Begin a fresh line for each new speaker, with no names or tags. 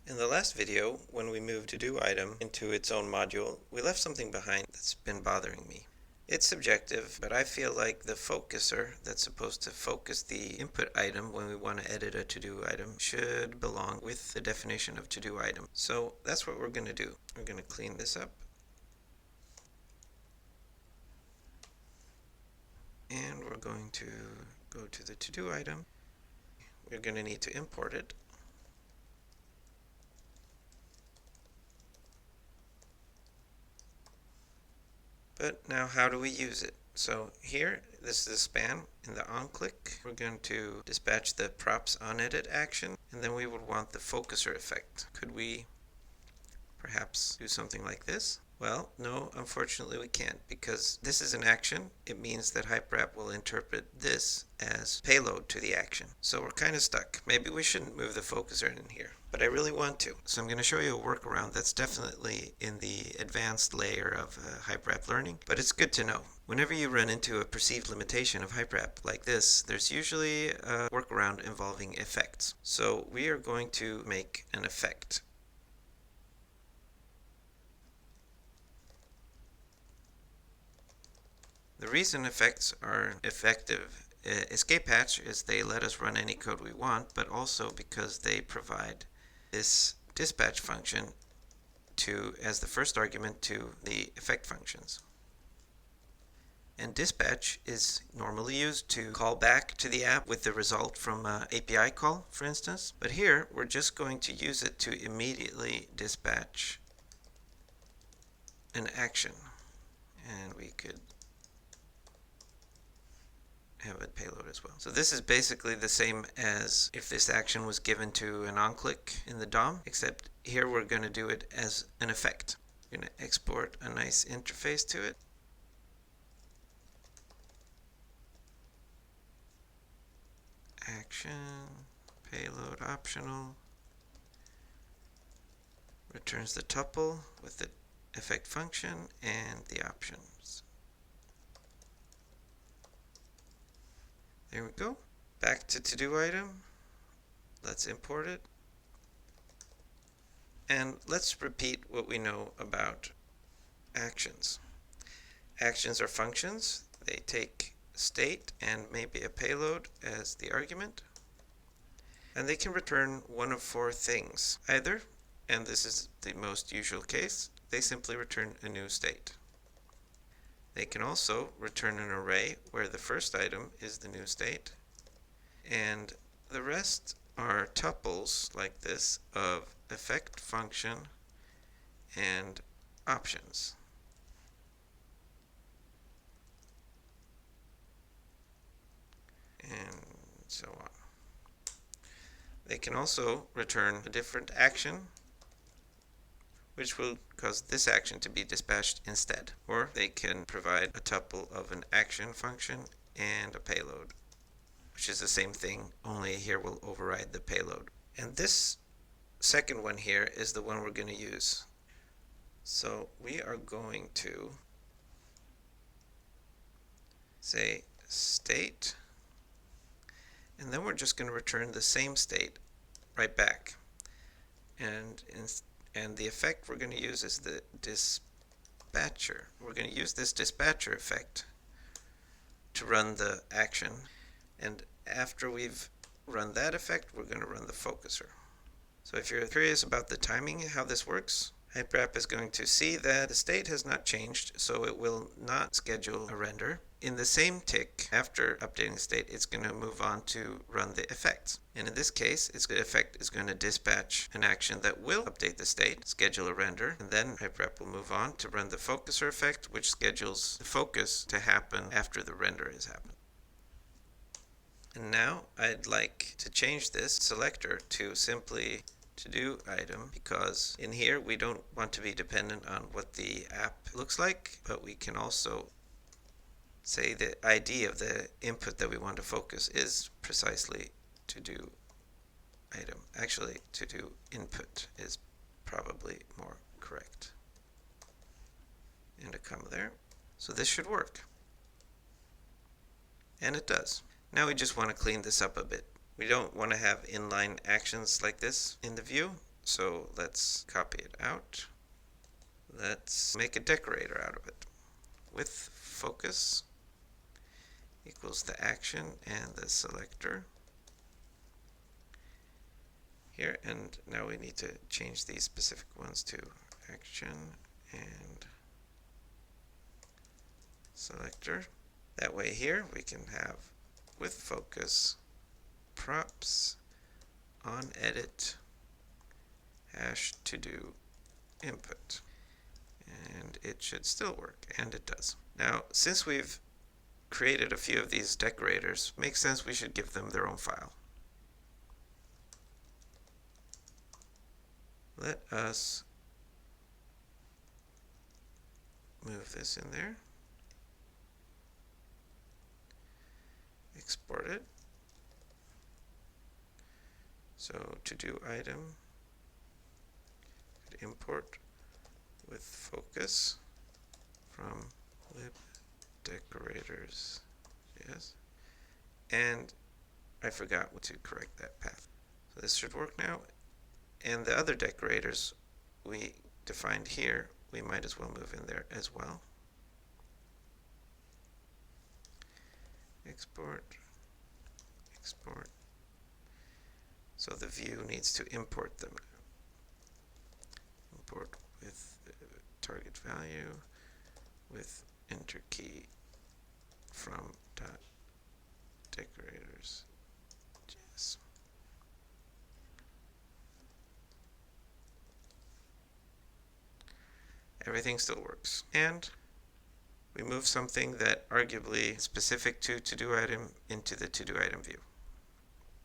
In the last video, when we moved to-do item into its own module, we left something behind that's been bothering me. It's subjective, but I feel like the focuser that's supposed to focus the input item when we want to edit a to-do item should belong with the definition of to-do item. So that's what we're going to do. We're going to clean this up. And we're going to go to the to-do item. We're going to need to import it. But now how do we use it? So here, this is a span. In the onClick, we're going to dispatch the props onEdit action, and then we would want the focuser effect. Could we perhaps do something like this? Well, no, unfortunately we can't, because this is an action. It means that Hyperapp will interpret this as payload to the action. So we're kind of stuck. Maybe we shouldn't move the focuser in here, but I really want to. So I'm going to show you a workaround that's definitely in the advanced layer of Hyperapp learning, but it's good to know. Whenever you run into a perceived limitation of Hyperapp like this, there's usually a workaround involving effects. So we are going to make an effect. The reason effects are effective, escape hatch, is they let us run any code we want, but also because they provide this dispatch function as the first argument to the effect functions. And dispatch is normally used to call back to the app with the result from an API call, for instance. But here, we're just going to use it to immediately dispatch an action. And we could have a payload as well. So this is basically the same as if this action was given to an onClick in the DOM, except here we're going to do it as an effect. We're going to export a nice interface to it. Action, payload optional, returns the tuple with the effect function and the options. There we go. Back to to-do item. Let's import it. And let's repeat what we know about actions. Actions are functions. They take state and maybe a payload as the argument. And they can return one of four things. Either, and this is the most usual case, they simply return a new state. They can also return an array where the first item is the new state, and the rest are tuples like this of effect function and options. And so on. They can also return a different action, which will cause this action to be dispatched instead. Or they can provide a tuple of an action function and a payload, which is the same thing, only here we'll override the payload. And this second one here is the one we're going to use. So we are going to say state, and then we're just going to return the same state right back. And the effect we're going to use is the dispatcher. We're going to use this dispatcher effect to run the action. And after we've run that effect, we're going to run the focuser. So if you're curious about the timing, how this works, Hyperapp is going to see that the state has not changed, so it will not schedule a render. In the same tick, after updating the state, it's going to move on to run the effects. And in this case, the effect is going to dispatch an action that will update the state, schedule a render, and then Hyperapp will move on to run the focuser effect, which schedules the focus to happen after the render has happened. And now I'd like to change this selector to simply to-do item, because in here we don't want to be dependent on what the app looks like, but we can also say the ID of the input that we want to focus is precisely to-do item. Actually, to-do input is probably more correct. And a comma there. So this should work. And it does. Now we just want to clean this up a bit. We don't want to have inline actions like this in the view, So let's copy it out. Let's make a decorator out of it. With focus equals the action and the selector here, and now we need to change these specific ones to action and selector. That way here we can have with focus props on edit hash to do input, and it should still work, and it does. Now since we've created a few of these decorators, makes sense we should give them their own file. Let us move this in there, export it. So to do item, import with focus from lib decorators, yes, and I forgot to correct that path. So this should work now, and the other decorators we defined here, we might as well move in there as well. Export, export. So the view needs to import them. Import with target value with enter key from dot decorators. Yes. Everything still works. And we move something that arguably is specific to to-do item into the to-do item view.